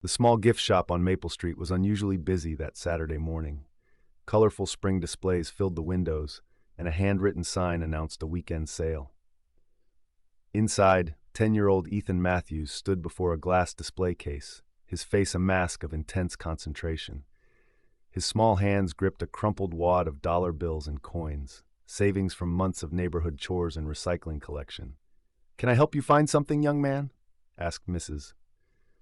The small gift shop on Maple Street was unusually busy that Saturday morning. Colorful spring displays filled the windows, and a handwritten sign announced a weekend sale. Inside, 10-year-old Ethan Matthews stood before a glass display case, his face a mask of intense concentration. His small hands gripped a crumpled wad of dollar bills and coins, savings from months of neighborhood chores and recycling collection. "Can I help you find something, young man?" asked Mrs.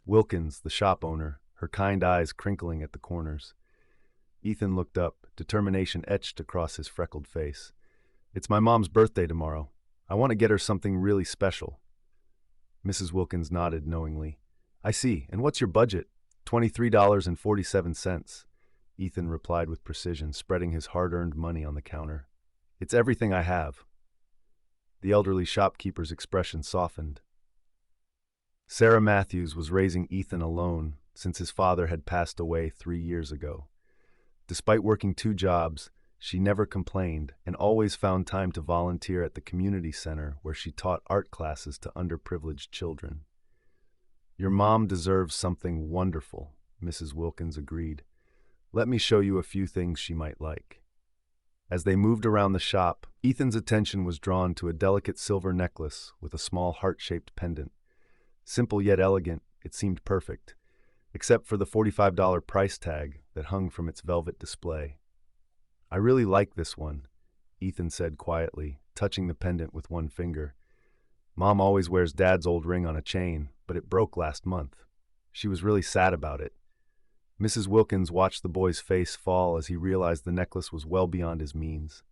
Wilkins, the shop owner, her kind eyes crinkling at the corners. Ethan looked up, determination etched across his freckled face. "It's my mom's birthday tomorrow. I want to get her something really special." Mrs. Wilkins nodded knowingly. "I see. And what's your budget?" $23.47. Ethan replied with precision, spreading his hard-earned money on the counter. "It's everything I have." The elderly shopkeeper's expression softened. Sarah Matthews was raising Ethan alone since his father had passed away 3 years ago. Despite working 2 jobs, she never complained and always found time to volunteer at the community center where she taught art classes to underprivileged children. "Your mom deserves something wonderful," Mrs. Wilkins agreed. "Let me show you a few things she might like." As they moved around the shop, Ethan's attention was drawn to a delicate silver necklace with a small heart-shaped pendant. Simple yet elegant, it seemed perfect, except for the $45 price tag that hung from its velvet display. "I really like this one," Ethan said quietly, touching the pendant with one finger. "Mom always wears Dad's old ring on a chain, but it broke last month. She was really sad about it." Mrs. Wilkins watched the boy's face fall as he realized the necklace was well beyond his means.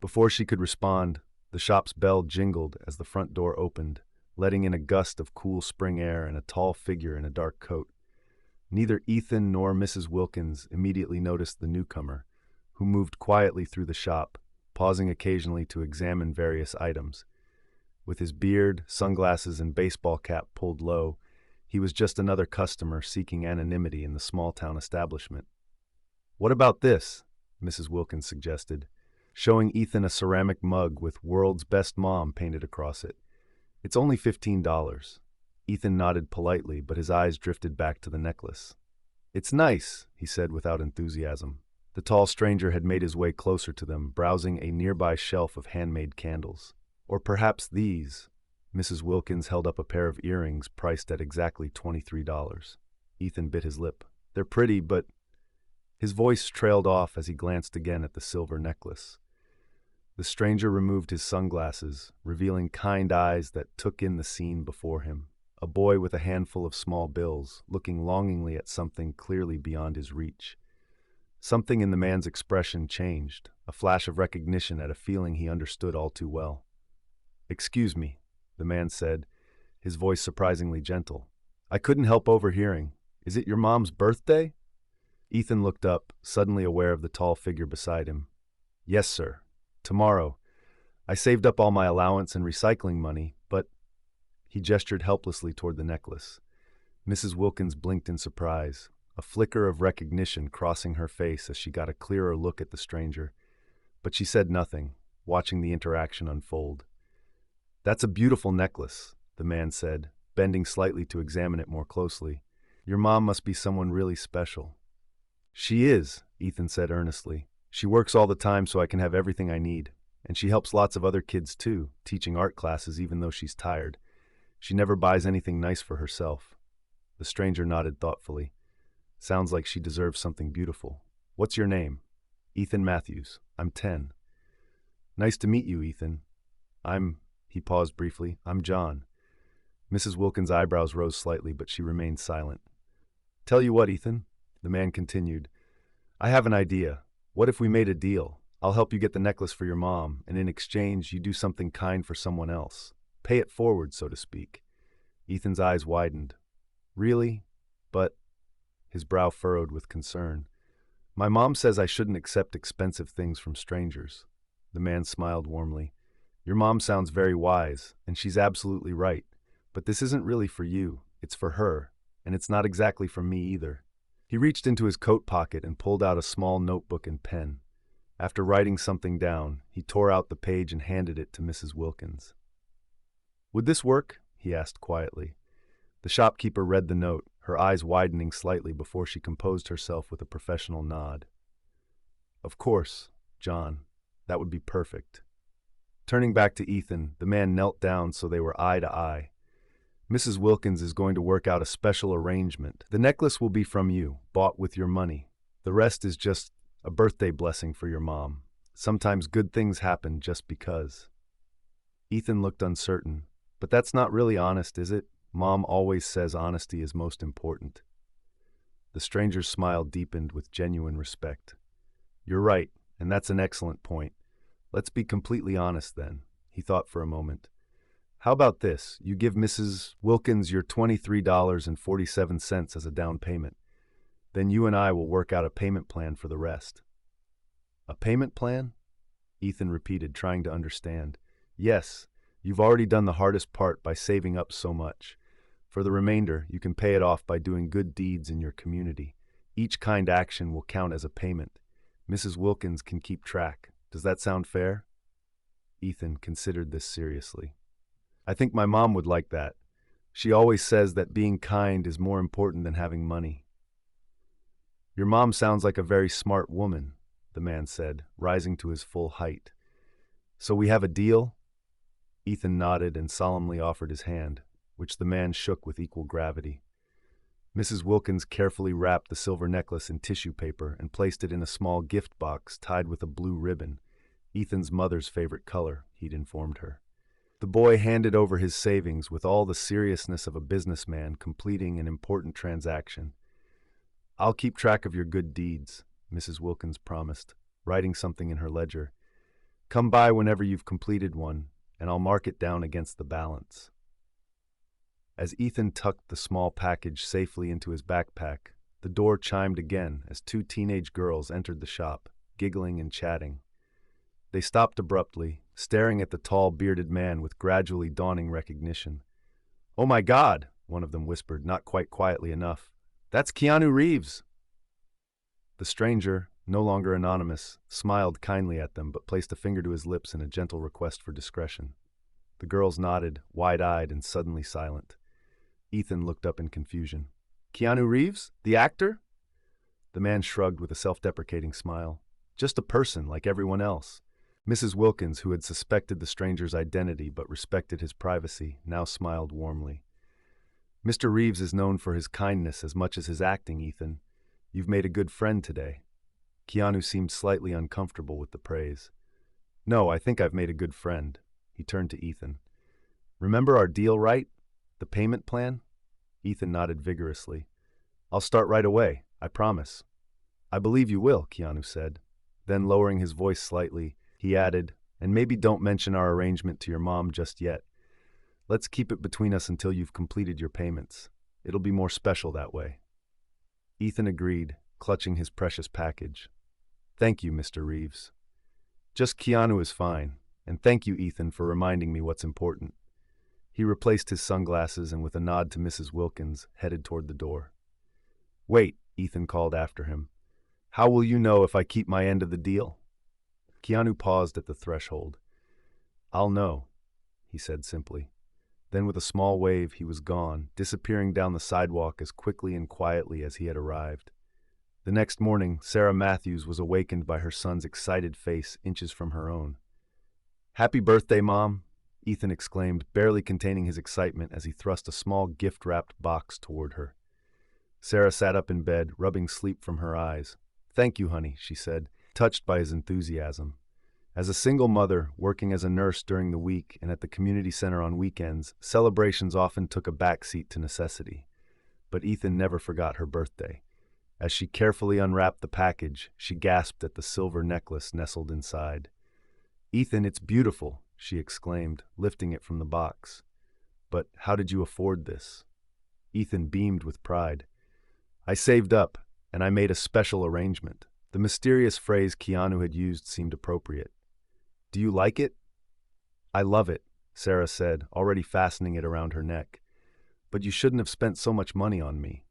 Before she could respond, the shop's bell jingled as the front door opened, letting in a gust of cool spring air and a tall figure in a dark coat. Neither Ethan nor Mrs. Wilkins immediately noticed the newcomer, who moved quietly through the shop, pausing occasionally to examine various items. With his beard, sunglasses, and baseball cap pulled low, he was just another customer seeking anonymity in the small-town establishment. "What about this?" Mrs. Wilkins suggested, showing Ethan a ceramic mug with "World's Best Mom" painted across it. "It's only $15. Ethan nodded politely, but his eyes drifted back to the necklace. "It's nice," he said without enthusiasm. The tall stranger had made his way closer to them, browsing a nearby shelf of handmade candles. "Or perhaps these." Mrs. Wilkins held up a pair of earrings priced at exactly $23. Ethan bit his lip. "They're pretty, but—" His voice trailed off as he glanced again at the silver necklace. The stranger removed his sunglasses, revealing kind eyes that took in the scene before him. A boy with a handful of small bills, looking longingly at something clearly beyond his reach. Something in the man's expression changed, a flash of recognition at a feeling he understood all too well. "Excuse me," the man said, his voice surprisingly gentle. "I couldn't help overhearing. Is it your mom's birthday?" Ethan looked up, suddenly aware of the tall figure beside him. "Yes, sir. Tomorrow. I saved up all my allowance and recycling money, but—" He gestured helplessly toward the necklace. Mrs. Wilkins blinked in surprise, a flicker of recognition crossing her face as she got a clearer look at the stranger. But she said nothing, watching the interaction unfold. "That's a beautiful necklace," the man said, bending slightly to examine it more closely. "Your mom must be someone really special." "She is," Ethan said earnestly. "She works all the time so I can have everything I need. And she helps lots of other kids too, teaching art classes even though she's tired. She never buys anything nice for herself." The stranger nodded thoughtfully. "Sounds like she deserves something beautiful. What's your name?" "Ethan Matthews. I'm 10. "Nice to meet you, Ethan. He paused briefly. "I'm John." Mrs. Wilkins' eyebrows rose slightly, but she remained silent. "Tell you what, Ethan," the man continued. "I have an idea. What if we made a deal? I'll help you get the necklace for your mom, and in exchange, you do something kind for someone else. Pay it forward, so to speak." Ethan's eyes widened. "Really? But—" His brow furrowed with concern. "My mom says I shouldn't accept expensive things from strangers." The man smiled warmly. "Your mom sounds very wise, and she's absolutely right. But this isn't really for you. It's for her, and it's not exactly for me either." He reached into his coat pocket and pulled out a small notebook and pen. After writing something down, he tore out the page and handed it to Mrs. Wilkins. "Would this work?" he asked quietly. The shopkeeper read the note, her eyes widening slightly before she composed herself with a professional nod. Of course, John. That would be perfect. Turning back to Ethan, the man knelt down so they were eye to eye. Mrs. Wilkins is going to work out a special arrangement. The necklace will be from you, bought with your money. The rest is just a birthday blessing for your mom. Sometimes good things happen just because. Ethan looked uncertain. But that's not really honest, is it? Mom always says honesty is most important. The stranger's smile deepened with genuine respect. You're right, and that's an excellent point. Let's be completely honest then. He thought for a moment. How about this? You give Mrs. Wilkins your $23.47 as a down payment. Then you and I will work out a payment plan for the rest. A payment plan? Ethan repeated, trying to understand. Yes, you've already done the hardest part by saving up so much. For the remainder, you can pay it off by doing good deeds in your community. Each kind action will count as a payment. Mrs. Wilkins can keep track. Does that sound fair? Ethan considered this seriously. I think my mom would like that. She always says that being kind is more important than having money. Your mom sounds like a very smart woman, the man said, rising to his full height. So we have a deal? Ethan nodded and solemnly offered his hand, which the man shook with equal gravity. Mrs. Wilkins carefully wrapped the silver necklace in tissue paper and placed it in a small gift box tied with a blue ribbon, Ethan's mother's favorite color, he'd informed her. The boy handed over his savings with all the seriousness of a businessman completing an important transaction. I'll keep track of your good deeds, Mrs. Wilkins promised, writing something in her ledger. Come by whenever you've completed one, and I'll mark it down against the balance. As Ethan tucked the small package safely into his backpack, the door chimed again as two teenage girls entered the shop, giggling and chatting. They stopped abruptly, staring at the tall, bearded man with gradually dawning recognition. "Oh my God," one of them whispered, not quite quietly enough. "That's Keanu Reeves!" The stranger, no longer anonymous, smiled kindly at them but placed a finger to his lips in a gentle request for discretion. The girls nodded, wide-eyed and suddenly silent. Ethan looked up in confusion. "Keanu Reeves? The actor?" The man shrugged with a self-deprecating smile. "Just a person like everyone else." Mrs. Wilkins, who had suspected the stranger's identity but respected his privacy, now smiled warmly. "Mr. Reeves is known for his kindness as much as his acting, Ethan. You've made a good friend today." Keanu seemed slightly uncomfortable with the praise. "No, I think I've made a good friend." He turned to Ethan. "Remember our deal, right? The payment plan?" Ethan nodded vigorously. "I'll start right away, I promise." "I believe you will," Keanu said. Then, lowering his voice slightly, he added, "And maybe don't mention our arrangement to your mom just yet. Let's keep it between us until you've completed your payments. It'll be more special that way." Ethan agreed, clutching his precious package. "Thank you, Mr. Reeves. Just Keanu is fine, and thank you, Ethan, for reminding me what's important." He replaced his sunglasses and with a nod to Mrs. Wilkins, headed toward the door. "Wait," Ethan called after him. "How will you know if I keep my end of the deal?" Keanu paused at the threshold. "I'll know," he said simply. Then with a small wave, he was gone, disappearing down the sidewalk as quickly and quietly as he had arrived. The next morning, Sarah Matthews was awakened by her son's excited face inches from her own. "Happy birthday, Mom!" Ethan exclaimed, barely containing his excitement as he thrust a small gift-wrapped box toward her. Sarah sat up in bed, rubbing sleep from her eyes. "Thank you, honey," she said, touched by his enthusiasm. As a single mother, working as a nurse during the week and at the community center on weekends, celebrations often took a backseat to necessity. But Ethan never forgot her birthday. As she carefully unwrapped the package, she gasped at the silver necklace nestled inside. "Ethan, it's beautiful," she exclaimed, lifting it from the box. "But how did you afford this?" Ethan beamed with pride. "I saved up, and I made a special arrangement." The mysterious phrase Keanu had used seemed appropriate. "Do you like it?" "I love it," Sarah said, already fastening it around her neck. "But you shouldn't have spent so much money on me."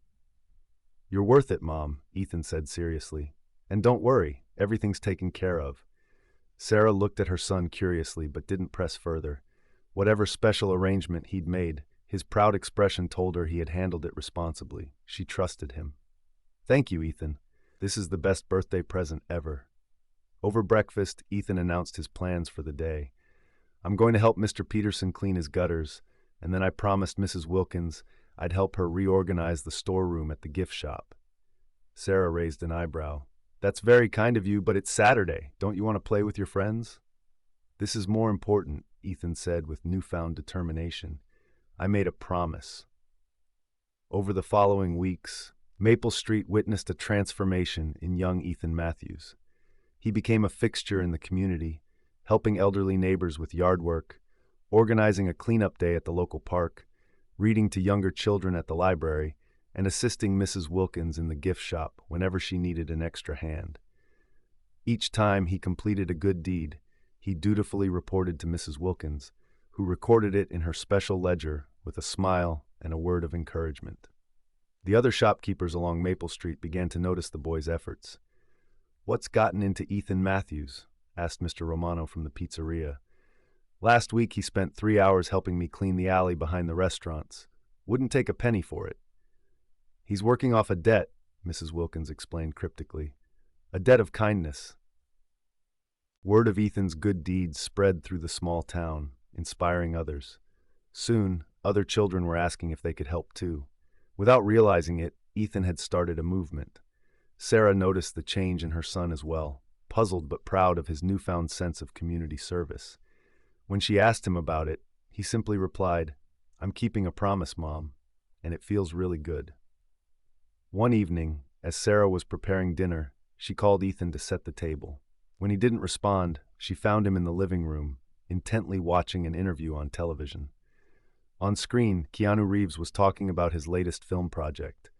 "You're worth it, Mom," Ethan said seriously. "And don't worry, everything's taken care of." Sarah looked at her son curiously but didn't press further. Whatever special arrangement he'd made, His proud expression told her he had handled it responsibly. She trusted him. "Thank you, Ethan. This is the best birthday present ever." Over breakfast, Ethan announced his plans for the day. "I'm going to help Mr. Peterson clean his gutters, and then I promised Mrs. Wilkins I'd help her reorganize the storeroom at the gift shop." Sarah raised an eyebrow. "That's very kind of you, but it's Saturday. Don't you want to play with your friends?" "This is more important," Ethan said with newfound determination. "I made a promise." Over the following weeks, Maple Street witnessed a transformation in young Ethan Matthews. He became a fixture in the community, helping elderly neighbors with yard work, organizing a cleanup day at the local park, reading to younger children at the library, and assisting Mrs. Wilkins in the gift shop whenever she needed an extra hand. Each time he completed a good deed, he dutifully reported to Mrs. Wilkins, who recorded it in her special ledger with a smile and a word of encouragement. The other shopkeepers along Maple Street began to notice the boy's efforts. "What's gotten into Ethan Matthews?" asked Mr. Romano from the pizzeria. "Last week he spent 3 hours helping me clean the alley behind the restaurants. Wouldn't take a penny for it." "He's working off a debt," Mrs. Wilkins explained cryptically. "A debt of kindness." Word of Ethan's good deeds spread through the small town, inspiring others. Soon, other children were asking if they could help too. Without realizing it, Ethan had started a movement. Sarah noticed the change in her son as well, puzzled but proud of his newfound sense of community service. When she asked him about it, he simply replied, "I'm keeping a promise, Mom, and it feels really good." One evening, as Sarah was preparing dinner, she called Ethan to set the table. When he didn't respond, she found him in the living room, intently watching an interview on television. On screen, Keanu Reeves was talking about his latest film project.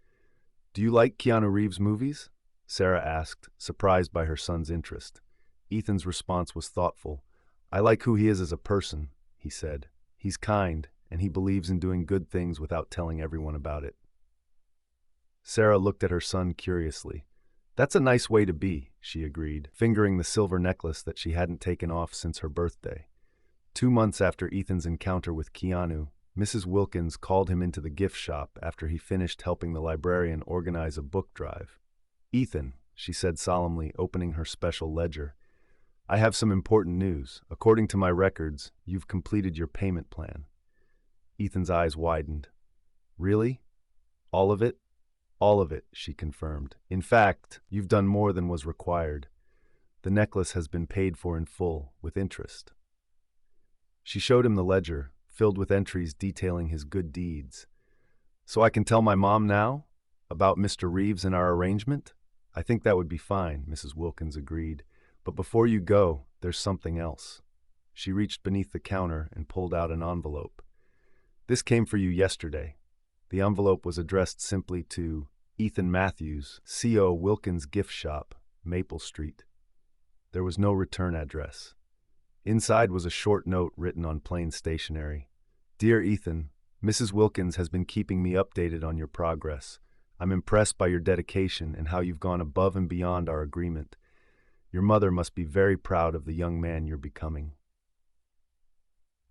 "Do you like Keanu Reeves' movies?" Sarah asked, surprised by her son's interest. Ethan's response was thoughtful. "I like who he is as a person," he said. "He's kind, and he believes in doing good things without telling everyone about it." Sarah looked at her son curiously. "That's a nice way to be," she agreed, fingering the silver necklace that she hadn't taken off since her birthday. 2 months after Ethan's encounter with Keanu, Mrs. Wilkins called him into the gift shop after he finished helping the librarian organize a book drive. "Ethan," she said solemnly, opening her special ledger, "I have some important news. According to my records, you've completed your payment plan." Ethan's eyes widened. "Really? All of it?" "All of it," she confirmed. "In fact, you've done more than was required. The necklace has been paid for in full, with interest." She showed him the ledger, filled with entries detailing his good deeds. "So I can tell my mom now? About Mr. Reeves and our arrangement?" "I think that would be fine," Mrs. Wilkins agreed. "But before you go, there's something else." She reached beneath the counter and pulled out an envelope. "This came for you yesterday." The envelope was addressed simply to Ethan Matthews, C.O. Wilkins Gift Shop, Maple Street. There was no return address. Inside was a short note written on plain stationery. "Dear Ethan, Mrs. Wilkins has been keeping me updated on your progress. I'm impressed by your dedication and how you've gone above and beyond our agreement. Your mother must be very proud of the young man you're becoming.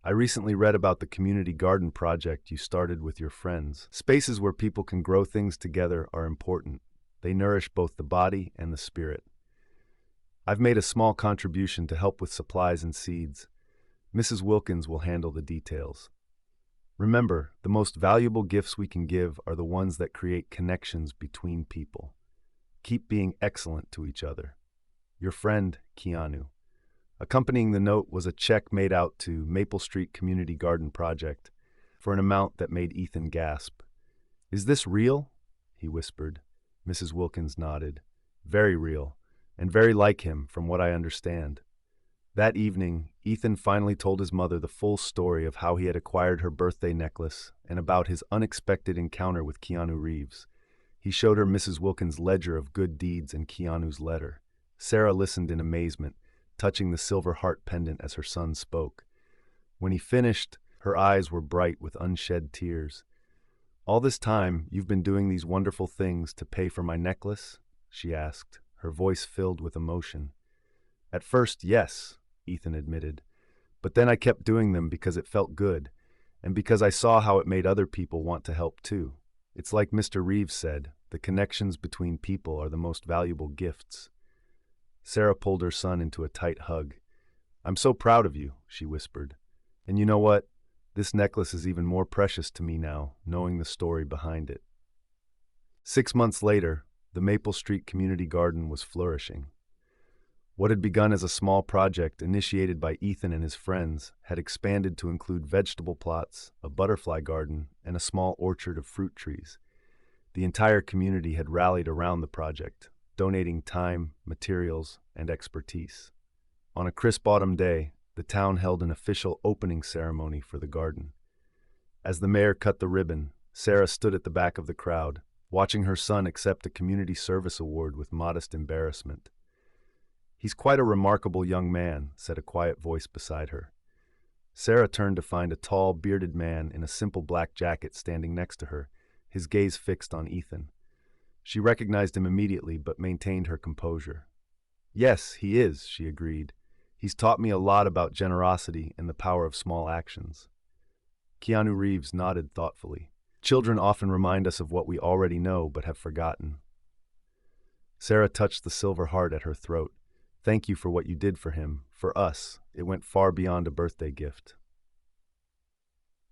I recently read about the community garden project you started with your friends. Spaces where people can grow things together are important. They nourish both the body and the spirit. I've made a small contribution to help with supplies and seeds. Mrs. Wilkins will handle the details. Remember, the most valuable gifts we can give are the ones that create connections between people. Keep being excellent to each other. Your friend, Keanu." Accompanying the note was a check made out to Maple Street Community Garden Project for an amount that made Ethan gasp. "Is this real?" he whispered. Mrs. Wilkins nodded. "Very real, and very like him, from what I understand." That evening, Ethan finally told his mother the full story of how he had acquired her birthday necklace and about his unexpected encounter with Keanu Reeves. He showed her Mrs. Wilkins' ledger of good deeds and Keanu's letter. Sarah listened in amazement, touching the silver heart pendant as her son spoke. When he finished, her eyes were bright with unshed tears. "All this time, you've been doing these wonderful things to pay for my necklace?" she asked, her voice filled with emotion. "At first, yes," Ethan admitted. "But then I kept doing them because it felt good, and because I saw how it made other people want to help too. It's like Mr. Reeves said, the connections between people are the most valuable gifts. Sarah pulled her son into a tight hug. I'm so proud of you, she whispered. And you know what? This necklace is even more precious to me now, knowing the story behind it. 6 months later, the Maple Street Community Garden was flourishing. What had begun as a small project initiated by Ethan and his friends had expanded to include vegetable plots, a butterfly garden, and a small orchard of fruit trees. The entire community had rallied around the project, donating time, materials, and expertise. On a crisp autumn day, the town held an official opening ceremony for the garden. As the mayor cut the ribbon, Sarah stood at the back of the crowd, watching her son accept a community service award with modest embarrassment. He's quite a remarkable young man, said a quiet voice beside her. Sarah turned to find a tall, bearded man in a simple black jacket standing next to her, his gaze fixed on Ethan. She recognized him immediately but maintained her composure. Yes, he is, she agreed. He's taught me a lot about generosity and the power of small actions. Keanu Reeves nodded thoughtfully. Children often remind us of what we already know but have forgotten. Sarah touched the silver heart at her throat. Thank you for what you did for him. For us, it went far beyond a birthday gift.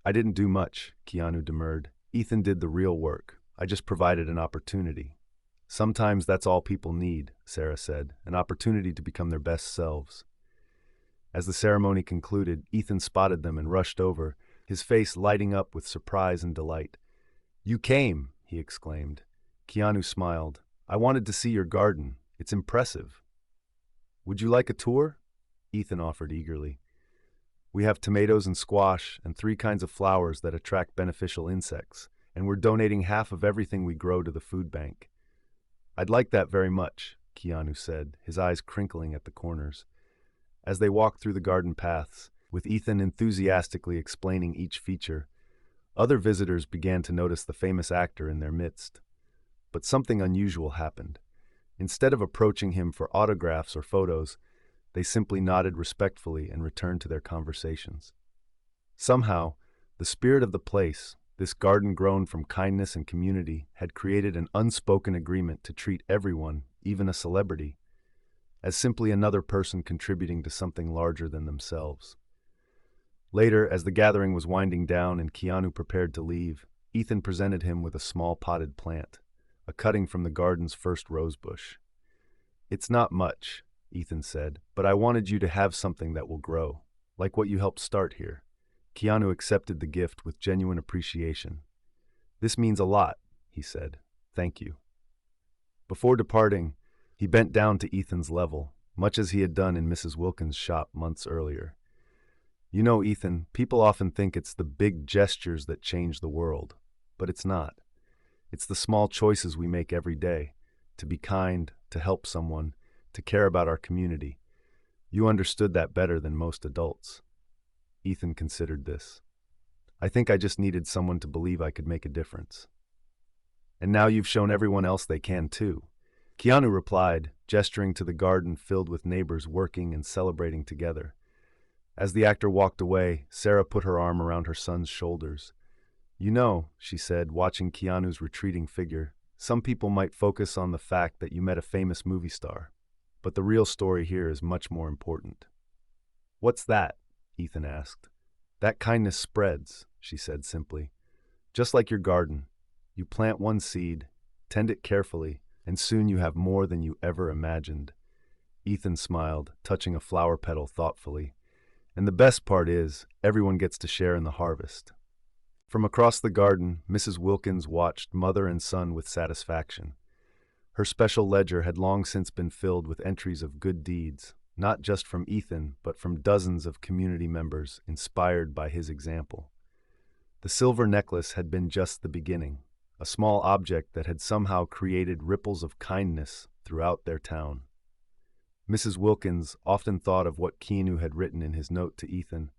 I didn't do much, Keanu demurred. Ethan did the real work. I just provided an opportunity. Sometimes that's all people need, Sarah said, an opportunity to become their best selves. As the ceremony concluded, Ethan spotted them and rushed over, his face lighting up with surprise and delight. You came, he exclaimed. Keanu smiled. I wanted to see your garden. It's impressive. Would you like a tour? Ethan offered eagerly. We have tomatoes and squash and 3 kinds of flowers that attract beneficial insects, and we're donating half of everything we grow to the food bank. I'd like that very much, Keanu said, his eyes crinkling at the corners. As they walked through the garden paths, with Ethan enthusiastically explaining each feature, other visitors began to notice the famous actor in their midst. But something unusual happened. Instead of approaching him for autographs or photos, they simply nodded respectfully and returned to their conversations. Somehow, the spirit of the place, this garden grown from kindness and community, had created an unspoken agreement to treat everyone, even a celebrity, as simply another person contributing to something larger than themselves. Later, as the gathering was winding down and Keanu prepared to leave, Ethan presented him with a small potted plant, a cutting from the garden's first rosebush. It's not much, Ethan said, but I wanted you to have something that will grow, like what you helped start here. Keanu accepted the gift with genuine appreciation. This means a lot, he said. Thank you. Before departing, he bent down to Ethan's level, much as he had done in Mrs. Wilkins' shop months earlier. You know, Ethan, people often think it's the big gestures that change the world, but it's not. It's the small choices we make every day, to be kind, to help someone, to care about our community. You understood that better than most adults. Ethan considered this. I think I just needed someone to believe I could make a difference. And now you've shown everyone else they can too. Keanu replied, gesturing to the garden filled with neighbors working and celebrating together. As the actor walked away, Sarah put her arm around her son's shoulders. You know, she said, watching Keanu's retreating figure, some people might focus on the fact that you met a famous movie star, but the real story here is much more important. What's that? Ethan asked. That kindness spreads, she said simply. Just like your garden, you plant one seed, tend it carefully, and soon you have more than you ever imagined. Ethan smiled, touching a flower petal thoughtfully. And the best part is, everyone gets to share in the harvest. From across the garden, Mrs. Wilkins watched mother and son with satisfaction. Her special ledger had long since been filled with entries of good deeds, not just from Ethan, but from dozens of community members inspired by his example. The silver necklace had been just the beginning, a small object that had somehow created ripples of kindness throughout their town. Mrs. Wilkins often thought of what Keanu had written in his note to Ethan.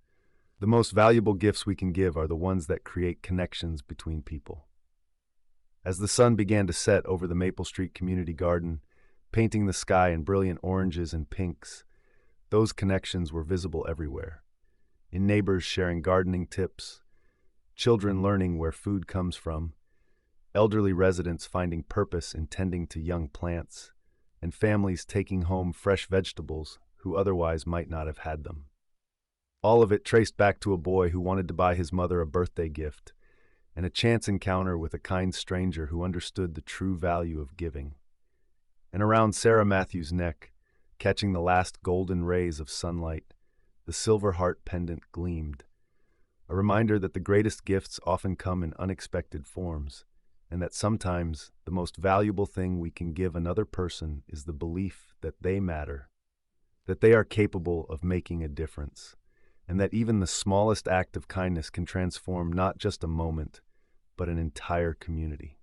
The most valuable gifts we can give are the ones that create connections between people. As the sun began to set over the Maple Street Community Garden, painting the sky in brilliant oranges and pinks, those connections were visible everywhere. In neighbors sharing gardening tips, children learning where food comes from, elderly residents finding purpose in tending to young plants, and families taking home fresh vegetables who otherwise might not have had them. All of it traced back to a boy who wanted to buy his mother a birthday gift, and a chance encounter with a kind stranger who understood the true value of giving. And around Sarah Matthews' neck, catching the last golden rays of sunlight, the silver heart pendant gleamed, a reminder that the greatest gifts often come in unexpected forms, and that sometimes the most valuable thing we can give another person is the belief that they matter, that they are capable of making a difference, and that even the smallest act of kindness can transform not just a moment, but an entire community.